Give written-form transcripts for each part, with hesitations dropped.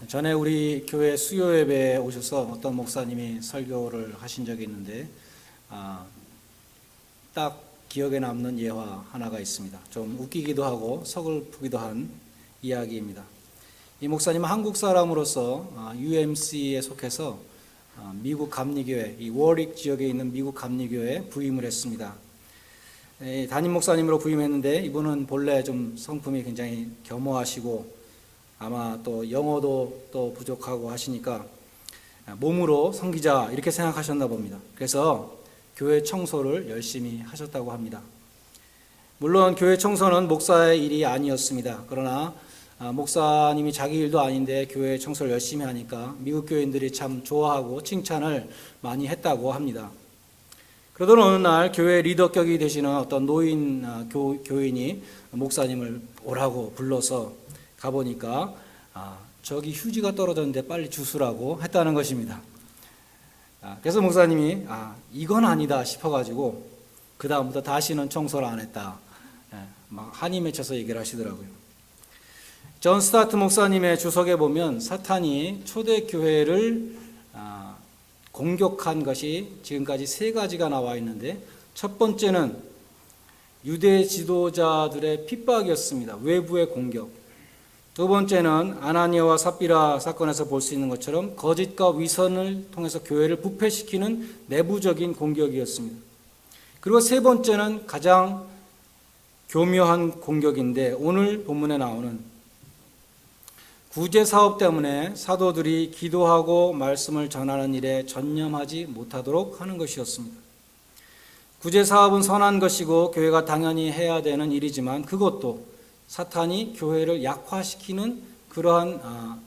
전에 우리 교회 수요 예배에 오셔서 어떤 목사님이 설교를 하신 적이 있는데 딱 기억에 남는 예화 하나가 있습니다. 좀 웃기기도 하고 서글프기도 한 이야기입니다. 이 목사님은 한국 사람으로서 UMC에 속해서 미국 감리교회, 이 워릭 지역에 있는 미국 감리교회에 부임을 했습니다. 담임 목사님으로 부임했는데 이분은 본래 좀 성품이 굉장히 겸허하시고 아마 또 영어도 또 부족하고 하시니까 몸으로 섬기자 이렇게 생각하셨나 봅니다. 그래서 교회 청소를 열심히 하셨다고 합니다. 물론 교회 청소는 목사의 일이 아니었습니다. 그러나 목사님이 자기 일도 아닌데 교회 청소를 열심히 하니까 미국 교인들이 참 좋아하고 칭찬을 많이 했다고 합니다. 그러던 어느 날 교회 리더격이 되시는 어떤 노인 교인이 목사님을 오라고 불러서 가보니까 저기 휴지가 떨어졌는데 빨리 주스라고 했다는 것입니다. 그래서 목사님이 이건 아니다 싶어가지고 그 다음부터 다시는 청소를 안 했다. 막 한이 맺혀서 얘기를 하시더라고요. 존 스타트 목사님의 주석에 보면 사탄이 초대교회를 공격한 것이 지금까지 세 가지가 나와 있는데 첫 번째는 유대 지도자들의 핍박이었습니다. 외부의 공격. 두 번째는 아나니아와 삽비라 사건에서 볼 수 있는 것처럼 거짓과 위선을 통해서 교회를 부패시키는 내부적인 공격이었습니다. 그리고 세 번째는 가장 교묘한 공격인데 오늘 본문에 나오는 구제 사업 때문에 사도들이 기도하고 말씀을 전하는 일에 전념하지 못하도록 하는 것이었습니다. 구제 사업은 선한 것이고 교회가 당연히 해야 되는 일이지만 그것도 사탄이 교회를 약화시키는 그러한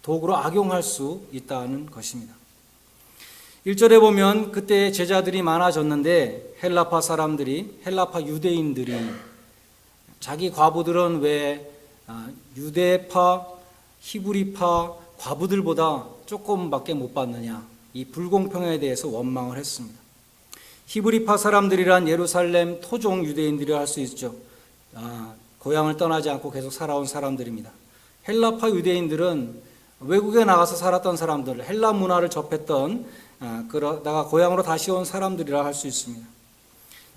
도구로 악용할 수 있다는 것입니다. 1절에 보면 그때 제자들이 많아졌는데 헬라파 사람들이, 헬라파 유대인들이 자기 과부들은 왜 유대파, 히브리파 과부들보다 조금밖에 못 받느냐, 이 불공평에 대해서 원망을 했습니다. 히브리파 사람들이란 예루살렘 토종 유대인들이라 할 수 있죠. 고향을 떠나지 않고 계속 살아온 사람들입니다. 헬라파 유대인들은 외국에 나가서 살았던 사람들, 헬라 문화를 접했던 그러다가 고향으로 다시 온 사람들이라 할 수 있습니다.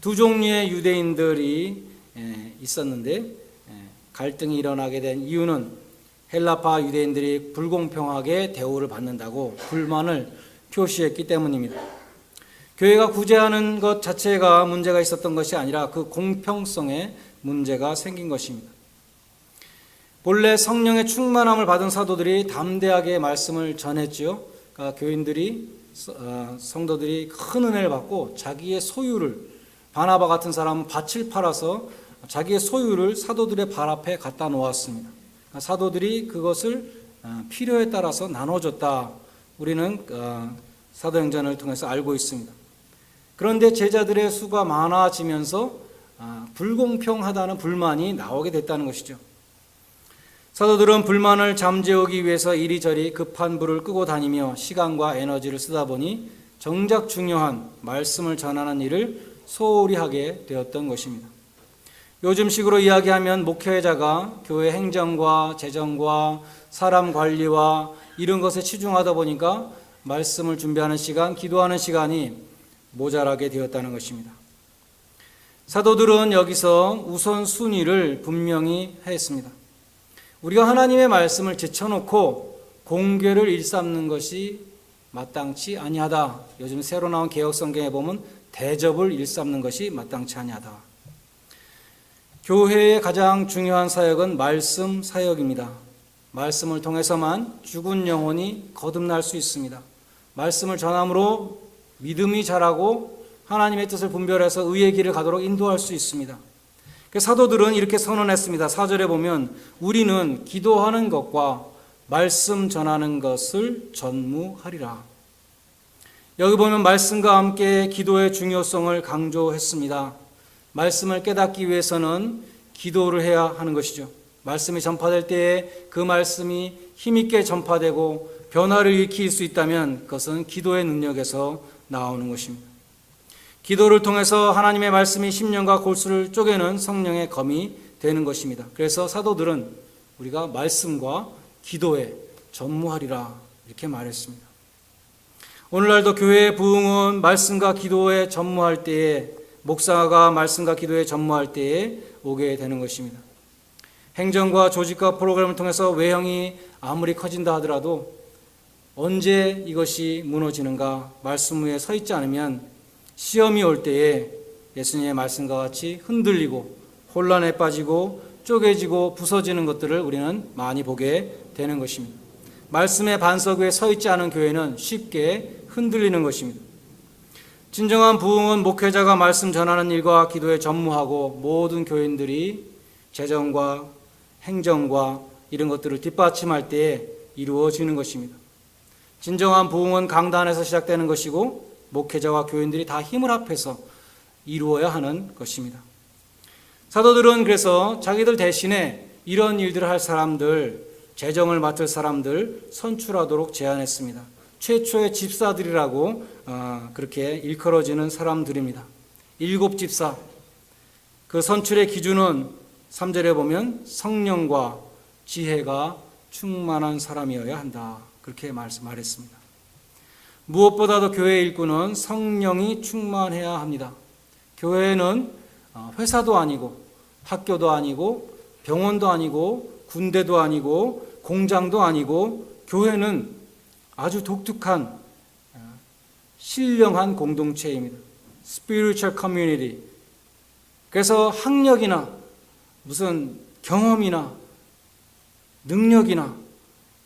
두 종류의 유대인들이 있었는데 갈등이 일어나게 된 이유는 헬라파 유대인들이 불공평하게 대우를 받는다고 불만을 표시했기 때문입니다. 교회가 구제하는 것 자체가 문제가 있었던 것이 아니라 그 공평성에 문제가 생긴 것입니다. 본래 성령의 충만함을 받은 사도들이 담대하게 말씀을 전했지요. 그러니까 교인들이 성도들이 큰 은혜를 받고 자기의 소유를, 바나바 같은 사람은 밭을 팔아서 자기의 소유를 사도들의 발 앞에 갖다 놓았습니다. 그러니까 사도들이 그것을 필요에 따라서 나눠줬다. 우리는 사도행전을 통해서 알고 있습니다. 그런데 제자들의 수가 많아지면서 불공평하다는 불만이 나오게 됐다는 것이죠. 사도들은 불만을 잠재우기 위해서 이리저리 급한 불을 끄고 다니며 시간과 에너지를 쓰다 보니 정작 중요한 말씀을 전하는 일을 소홀히 하게 되었던 것입니다. 요즘식으로 이야기하면 목회자가 교회 행정과 재정과 사람 관리와 이런 것에 치중하다 보니까 말씀을 준비하는 시간, 기도하는 시간이 모자라게 되었다는 것입니다. 사도들은 여기서 우선순위를 분명히 했습니다. 우리가 하나님의 말씀을 제쳐놓고 공궤를 일삼는 것이 마땅치 아니하다. 요즘 새로 나온 개혁성경에 보면 대접을 일삼는 것이 마땅치 아니하다. 교회의 가장 중요한 사역은 말씀 사역입니다. 말씀을 통해서만 죽은 영혼이 거듭날 수 있습니다. 말씀을 전함으로 믿음이 자라고 하나님의 뜻을 분별해서 의의 길을 가도록 인도할 수 있습니다. 사도들은 이렇게 선언했습니다. 4절에 보면 우리는 기도하는 것과 말씀 전하는 것을 전무하리라. 여기 보면 말씀과 함께 기도의 중요성을 강조했습니다. 말씀을 깨닫기 위해서는 기도를 해야 하는 것이죠. 말씀이 전파될 때에 그 말씀이 힘있게 전파되고 변화를 일으킬 수 있다면 그것은 기도의 능력에서 나오는 것입니다. 기도를 통해서 하나님의 말씀이 심령과 골수를 쪼개는 성령의 검이 되는 것입니다. 그래서 사도들은 우리가 말씀과 기도에 전무하리라 이렇게 말했습니다. 오늘날도 교회의 부흥은 말씀과 기도에 전무할 때에, 목사가 말씀과 기도에 전무할 때에 오게 되는 것입니다. 행정과 조직과 프로그램을 통해서 외형이 아무리 커진다 하더라도 언제 이것이 무너지는가? 말씀 위에 서 있지 않으면 시험이 올 때에 예수님의 말씀과 같이 흔들리고 혼란에 빠지고 쪼개지고 부서지는 것들을 우리는 많이 보게 되는 것입니다. 말씀의 반석 위에 서 있지 않은 교회는 쉽게 흔들리는 것입니다. 진정한 부흥은 목회자가 말씀 전하는 일과 기도에 전무하고 모든 교인들이 재정과 행정과 이런 것들을 뒷받침할 때에 이루어지는 것입니다. 진정한 부흥은 강단에서 시작되는 것이고 목회자와 교인들이 다 힘을 합해서 이루어야 하는 것입니다. 사도들은 그래서 자기들 대신에 이런 일들을 할 사람들, 재정을 맡을 사람들 선출하도록 제안했습니다. 최초의 집사들이라고 그렇게 일컬어지는 사람들입니다. 7 집사. 그 선출의 기준은 3절에 보면 성령과 지혜가 충만한 사람이어야 한다. 그렇게 말했습니다. 무엇보다도 교회의 일꾼은 성령이 충만해야 합니다. 교회는 회사도 아니고 학교도 아니고 병원도 아니고 군대도 아니고 공장도 아니고 교회는 아주 독특한 신령한 공동체입니다. Spiritual Community. 그래서 학력이나 무슨 경험이나 능력이나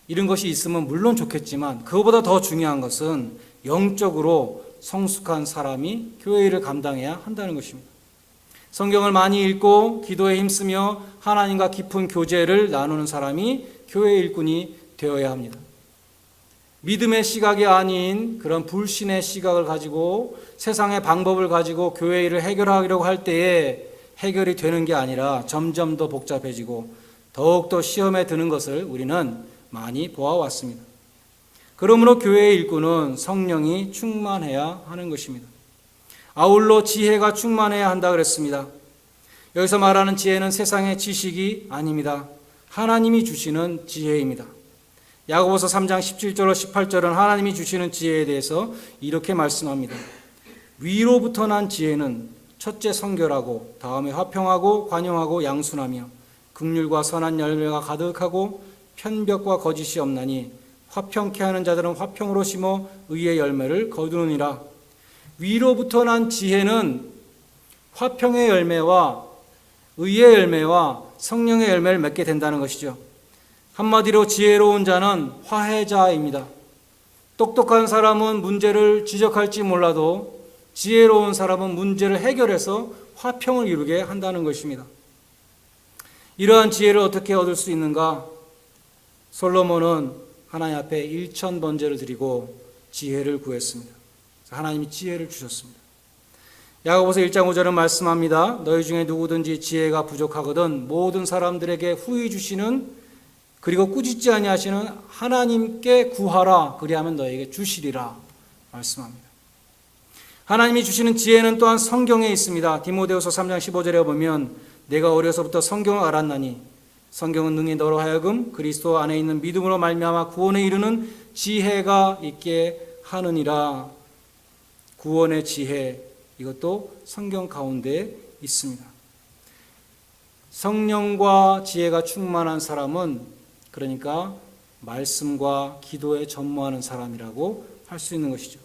이런 것이 있으면 물론 좋겠지만 그것보다 더 중요한 것은 영적으로 성숙한 사람이 교회 일을 감당해야 한다는 것입니다. 성경을 많이 읽고 기도에 힘쓰며 하나님과 깊은 교제를 나누는 사람이 교회 일꾼이 되어야 합니다. 믿음의 시각이 아닌 그런 불신의 시각을 가지고 세상의 방법을 가지고 교회 일을 해결하려고 할 때에 해결이 되는 게 아니라 점점 더 복잡해지고 더욱더 시험에 드는 것을 우리는 많이 보아왔습니다. 그러므로 교회의 일꾼은 성령이 충만해야 하는 것입니다. 아울러 지혜가 충만해야 한다 그랬습니다. 여기서 말하는 지혜는 세상의 지식이 아닙니다. 하나님이 주시는 지혜입니다. 야고보서 3장 17절로 18절은 하나님이 주시는 지혜에 대해서 이렇게 말씀합니다. 위로부터 난 지혜는 첫째 성결하고 다음에 화평하고 관용하고 양순하며 긍휼과 선한 열매가 가득하고 편벽과 거짓이 없나니 화평케 하는 자들은 화평으로 심어 의의 열매를 거두느니라. 위로부터 난 지혜는 화평의 열매와 의의 열매와 성령의 열매를 맺게 된다는 것이죠. 한마디로 지혜로운 자는 화해자입니다. 똑똑한 사람은 문제를 지적할지 몰라도 지혜로운 사람은 문제를 해결해서 화평을 이루게 한다는 것입니다. 이러한 지혜를 어떻게 얻을 수 있는가? 솔로몬은 하나님 앞에 1000번제를 드리고 지혜를 구했습니다. 하나님이 지혜를 주셨습니다. 야고보서 1장 5절은 말씀합니다. 너희 중에 누구든지 지혜가 부족하거든 모든 사람들에게 후히 주시는 그리고 꾸짖지 아니하시는 하나님께 구하라. 그리하면 너에게 주시리라 말씀합니다. 하나님이 주시는 지혜는 또한 성경에 있습니다. 디모데후서 3장 15절에 보면 내가 어려서부터 성경을 알았나니 성경은 능히 너로 하여금 그리스도 안에 있는 믿음으로 말미암아 구원에 이르는 지혜가 있게 하느니라. 구원의 지혜, 이것도 성경 가운데 있습니다. 성령과 지혜가 충만한 사람은 그러니까 말씀과 기도에 전무하는 사람이라고 할 수 있는 것이죠.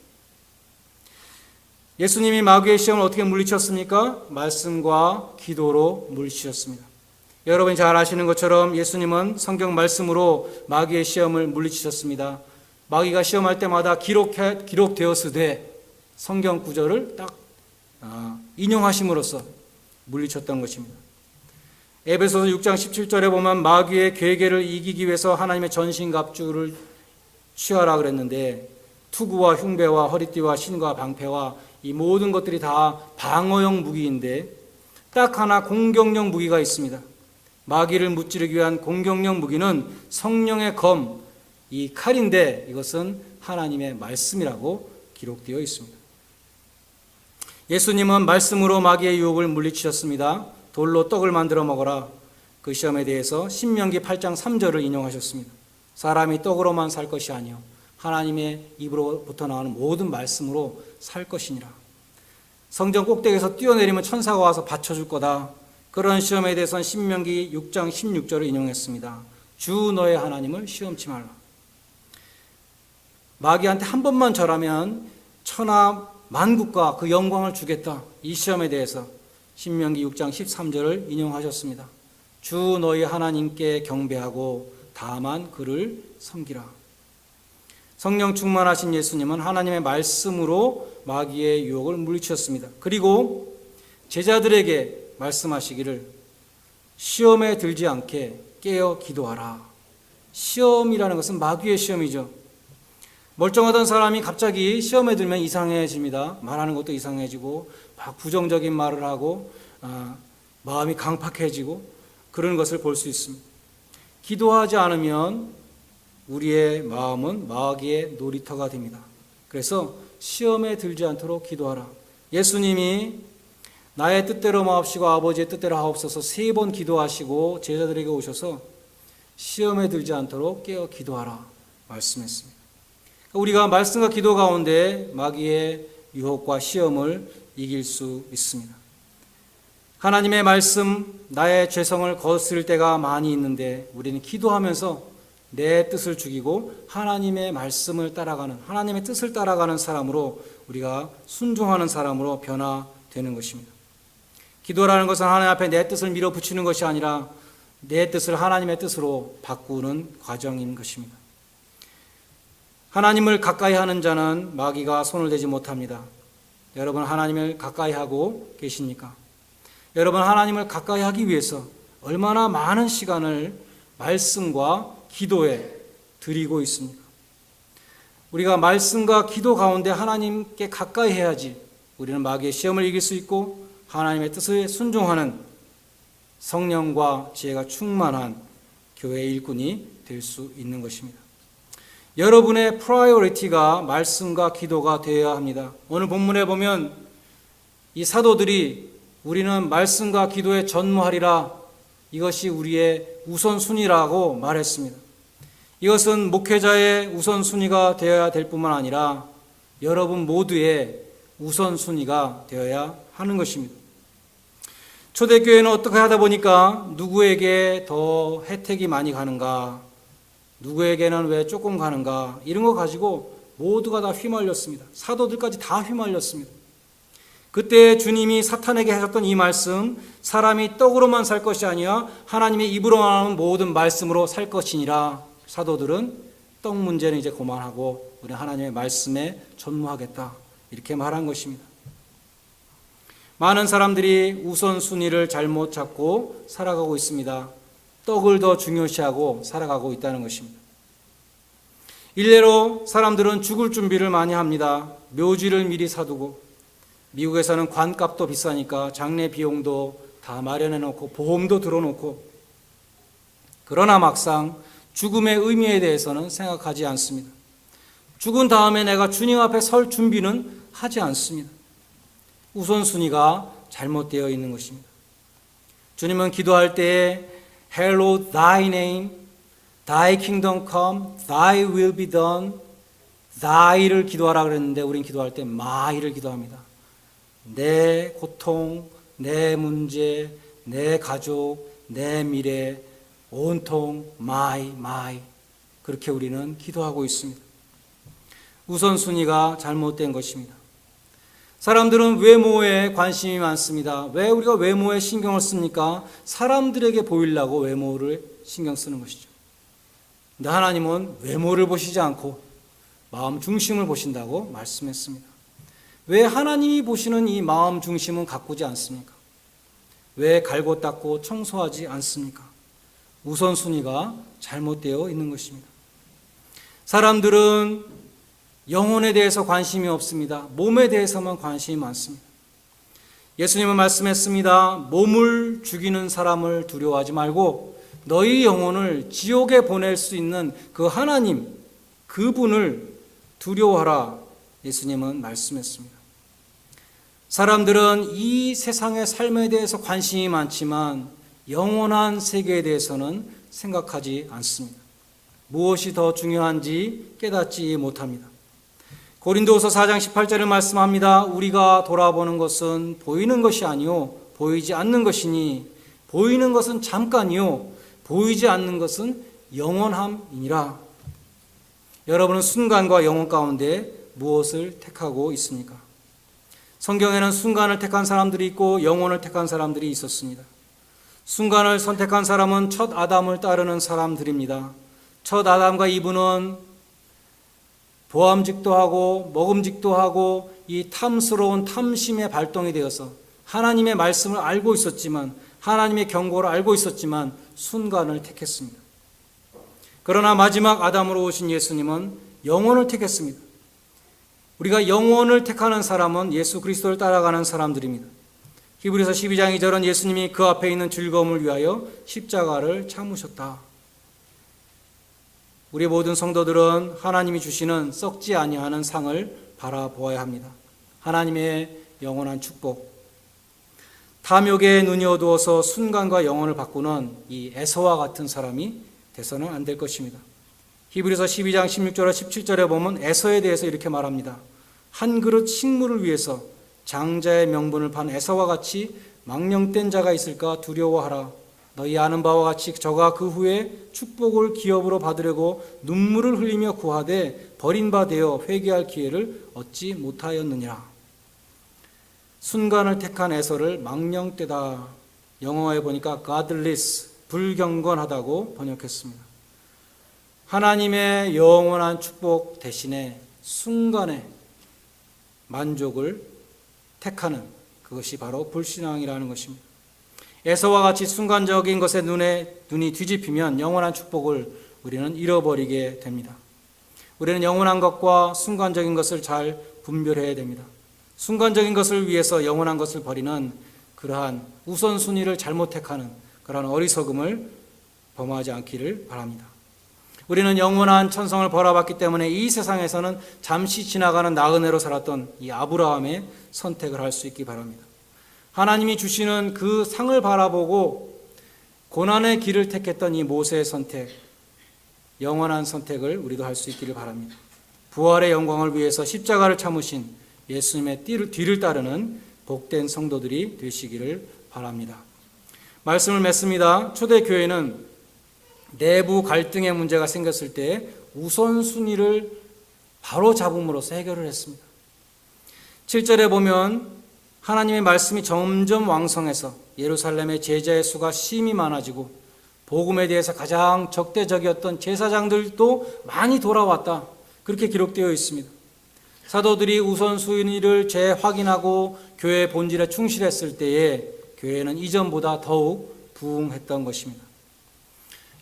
예수님이 마귀의 시험을 어떻게 물리쳤습니까? 말씀과 기도로 물리치셨습니다. 여러분이 잘 아시는 것처럼 예수님은 성경 말씀으로 마귀의 시험을 물리치셨습니다. 마귀가 시험할 때마다 기록되었으되 성경 구절을 딱 인용하심으로써 물리쳤던 것입니다. 에베소서 6장 17절에 보면 마귀의 괴계를 이기기 위해서 하나님의 전신갑주를 취하라 그랬는데 투구와 흉배와 허리띠와 신과 방패와 이 모든 것들이 다 방어용 무기인데 딱 하나 공격용 무기가 있습니다. 마귀를 무찌르기 위한 공격용 무기는 성령의 검, 이 칼인데 이것은 하나님의 말씀이라고 기록되어 있습니다. 예수님은 말씀으로 마귀의 유혹을 물리치셨습니다. 돌로 떡을 만들어 먹어라. 그 시험에 대해서 신명기 8장 3절을 인용하셨습니다. 사람이 떡으로만 살 것이 아니요 하나님의 입으로부터 나오는 모든 말씀으로 살 것이니라. 성전 꼭대기에서 뛰어내리면 천사가 와서 받쳐줄 거다. 그런 시험에 대해서는 신명기 6장 16절을 인용했습니다. 주 너의 하나님을 시험치 말라. 마귀한테 한 번만 절하면 천하 만국과 그 영광을 주겠다. 이 시험에 대해서 신명기 6장 13절을 인용하셨습니다. 주 너희 하나님께 경배하고 다만 그를 섬기라. 성령 충만하신 예수님은 하나님의 말씀으로 마귀의 유혹을 물리치셨습니다. 그리고 제자들에게 말씀하시기를 시험에 들지 않게 깨어 기도하라. 시험이라는 것은 마귀의 시험이죠. 멀쩡하던 사람이 갑자기 시험에 들면 이상해집니다. 말하는 것도 이상해지고 막 부정적인 말을 하고 마음이 강팍해지고 그런 것을 볼 수 있습니다. 기도하지 않으면 우리의 마음은 마귀의 놀이터가 됩니다. 그래서 시험에 들지 않도록 기도하라. 예수님이 나의 뜻대로 마옵시고 아버지의 뜻대로 하옵소서 3번 기도하시고 제자들에게 오셔서 시험에 들지 않도록 깨어 기도하라 말씀했습니다. 우리가 말씀과 기도 가운데 마귀의 유혹과 시험을 이길 수 있습니다. 하나님의 말씀, 나의 죄성을 거스를 때가 많이 있는데 우리는 기도하면서 내 뜻을 죽이고 하나님의 말씀을 따라가는, 하나님의 뜻을 따라가는 사람으로 우리가 순종하는 사람으로 변화되는 것입니다. 기도라는 것은 하나님 앞에 내 뜻을 밀어붙이는 것이 아니라 내 뜻을 하나님의 뜻으로 바꾸는 과정인 것입니다. 하나님을 가까이 하는 자는 마귀가 손을 대지 못합니다. 여러분 하나님을 가까이 하고 계십니까? 여러분 하나님을 가까이 하기 위해서 얼마나 많은 시간을 말씀과 기도에 드리고 있습니까? 우리가 말씀과 기도 가운데 하나님께 가까이 해야지 우리는 마귀의 시험을 이길 수 있고 하나님의 뜻에 순종하는 성령과 지혜가 충만한 교회의 일꾼이 될 수 있는 것입니다. 여러분의 프라이어리티가 말씀과 기도가 되어야 합니다. 오늘 본문에 보면 이 사도들이 우리는 말씀과 기도에 전무하리라, 이것이 우리의 우선순위라고 말했습니다. 이것은 목회자의 우선순위가 되어야 될 뿐만 아니라 여러분 모두의 우선순위가 되어야 하는 것입니다. 초대교회는 어떻게 하다 보니까 누구에게 더 혜택이 많이 가는가, 누구에게는 왜 조금 가는가, 이런 거 가지고 모두가 다 휘말렸습니다. 사도들까지 다 휘말렸습니다. 그때 주님이 사탄에게 하셨던 이 말씀, 사람이 떡으로만 살 것이 아니라 하나님의 입으로 나오는 모든 말씀으로 살 것이니라. 사도들은 떡 문제는 이제 그만하고 우리 하나님의 말씀에 전무하겠다, 이렇게 말한 것입니다. 많은 사람들이 우선순위를 잘못 잡고 살아가고 있습니다. 떡을 더 중요시하고 살아가고 있다는 것입니다. 일례로 사람들은 죽을 준비를 많이 합니다. 묘지를 미리 사두고, 미국에서는 관값도 비싸니까 장례 비용도 다 마련해 놓고 보험도 들어놓고, 그러나 막상 죽음의 의미에 대해서는 생각하지 않습니다. 죽은 다음에 내가 주님 앞에 설 준비는 하지 않습니다. 우선순위가 잘못되어 있는 것입니다. 주님은 기도할 때에 Hallowed thy name, thy kingdom come, thy will be done, thy를 기도하라 그랬는데 우린 기도할 때 my를 기도합니다. 내 고통, 내 문제, 내 가족, 내 미래, 온통 my. 그렇게 우리는 기도하고 있습니다. 우선순위가 잘못된 것입니다. 사람들은 외모에 관심이 많습니다. 왜 우리가 외모에 신경을 씁니까? 사람들에게 보이려고 외모를 신경 쓰는 것이죠. 근데 하나님은 외모를 보시지 않고 마음 중심을 보신다고 말씀했습니다. 왜 하나님이 보시는 이 마음 중심은 가꾸지 않습니까? 왜 갈고 닦고 청소하지 않습니까? 우선순위가 잘못되어 있는 것입니다. 사람들은 영혼에 대해서 관심이 없습니다. 몸에 대해서만 관심이 많습니다. 예수님은 말씀했습니다. 몸을 죽이는 사람을 두려워하지 말고 너희 영혼을 지옥에 보낼 수 있는 그 하나님, 그분을 두려워하라. 예수님은 말씀했습니다. 사람들은 이 세상의 삶에 대해서 관심이 많지만 영원한 세계에 대해서는 생각하지 않습니다. 무엇이 더 중요한지 깨닫지 못합니다. 고린도후서 4장 18절을 말씀합니다. 우리가 돌아보는 것은 보이는 것이 아니요 보이지 않는 것이니 보이는 것은 잠깐이요 보이지 않는 것은 영원함이니라. 여러분은 순간과 영원 가운데 무엇을 택하고 있습니까? 성경에는 순간을 택한 사람들이 있고 영원을 택한 사람들이 있었습니다. 순간을 선택한 사람은 첫 아담을 따르는 사람들입니다. 첫 아담과 이브는 보암직도 하고 먹음직도 하고 이 탐스러운 탐심의 발동이 되어서 하나님의 말씀을 알고 있었지만, 하나님의 경고를 알고 있었지만 순간을 택했습니다. 그러나 마지막 아담으로 오신 예수님은 영원을 택했습니다. 우리가 영원을 택하는 사람은 예수 그리스도를 따라가는 사람들입니다. 히브리서 12장 2절은 예수님이 그 앞에 있는 즐거움을 위하여 십자가를 참으셨다. 우리 모든 성도들은 하나님이 주시는 썩지 아니하는 상을 바라보아야 합니다. 하나님의 영원한 축복. 탐욕에 눈이 어두워서 순간과 영혼을 바꾸는 이 에서와 같은 사람이 돼서는 안 될 것입니다. 히브리서 12장 16절과 17절에 보면 에서에 대해서 이렇게 말합니다. 한 그릇 식물을 위해서 장자의 명분을 판 에서와 같이 망령된 자가 있을까 두려워하라. 너희 아는 바와 같이 저가 그 후에 축복을 기업으로 받으려고 눈물을 흘리며 구하되 버린 바 되어 회개할 기회를 얻지 못하였느니라. 순간을 택한 에서를 망령되다, 영어에 보니까 godless, 불경건하다고 번역했습니다. 하나님의 영원한 축복 대신에 순간의 만족을 택하는 그것이 바로 불신앙이라는 것입니다. 에서와 같이 순간적인 것에 눈이 뒤집히면 영원한 축복을 우리는 잃어버리게 됩니다. 우리는 영원한 것과 순간적인 것을 잘 분별해야 됩니다. 순간적인 것을 위해서 영원한 것을 버리는 그러한 우선순위를 잘못 택하는 그러한 어리석음을 범하지 않기를 바랍니다. 우리는 영원한 천성을 벌어봤기 때문에 이 세상에서는 잠시 지나가는 나그네로 살았던 이 아브라함의 선택을 할 수 있기 바랍니다. 하나님이 주시는 그 상을 바라보고 고난의 길을 택했던 이 모세의 선택, 영원한 선택을 우리도 할 수 있기를 바랍니다. 부활의 영광을 위해서 십자가를 참으신 예수님의 뒤를 따르는 복된 성도들이 되시기를 바랍니다. 말씀을 맺습니다. 초대교회는 내부 갈등의 문제가 생겼을 때 우선순위를 바로 잡음으로써 해결을 했습니다. 7절에 보면 하나님의 말씀이 점점 왕성해서 예루살렘의 제자의 수가 심히 많아지고 복음에 대해서 가장 적대적이었던 제사장들도 많이 돌아왔다. 그렇게 기록되어 있습니다. 사도들이 우선순위를 재확인하고 교회의 본질에 충실했을 때에 교회는 이전보다 더욱 부흥했던 것입니다.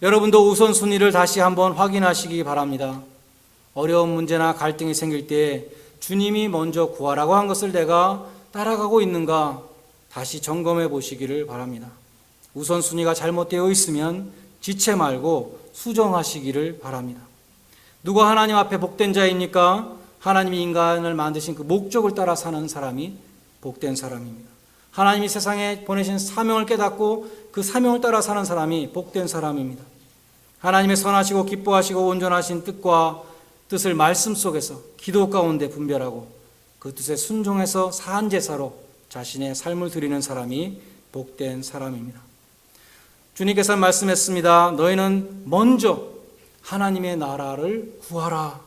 여러분도 우선순위를 다시 한번 확인하시기 바랍니다. 어려운 문제나 갈등이 생길 때 주님이 먼저 구하라고 한 것을 내가 따라가고 있는가 다시 점검해 보시기를 바랍니다. 우선순위가 잘못되어 있으면 지체 말고 수정하시기를 바랍니다. 누가 하나님 앞에 복된 자입니까? 하나님이 인간을 만드신 그 목적을 따라 사는 사람이 복된 사람입니다. 하나님이 세상에 보내신 사명을 깨닫고 그 사명을 따라 사는 사람이 복된 사람입니다. 하나님의 선하시고 기뻐하시고 온전하신 뜻과 뜻을 말씀 속에서 기도 가운데 분별하고 그 뜻에 순종해서 사한 제사로 자신의 삶을 드리는 사람이 복된 사람입니다. 주님께서 말씀했습니다. 너희는 먼저 하나님의 나라를 구하라.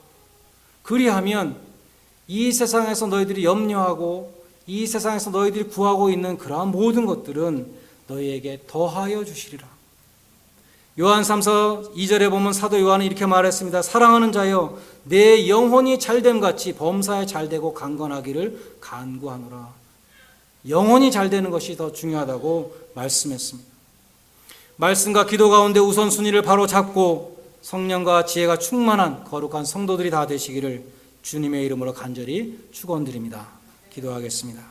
그리하면 이 세상에서 너희들이 염려하고 이 세상에서 너희들이 구하고 있는 그러한 모든 것들은 너희에게 더하여 주시리라. 요한 3서 2절에 보면 사도 요한은 이렇게 말했습니다. 사랑하는 자여 내 영혼이 잘됨 같이 범사에 잘되고 강건하기를 간구하노라. 영혼이 잘되는 것이 더 중요하다고 말씀했습니다. 말씀과 기도 가운데 우선순위를 바로 잡고 성령과 지혜가 충만한 거룩한 성도들이 다 되시기를 주님의 이름으로 간절히 축원드립니다. 기도하겠습니다.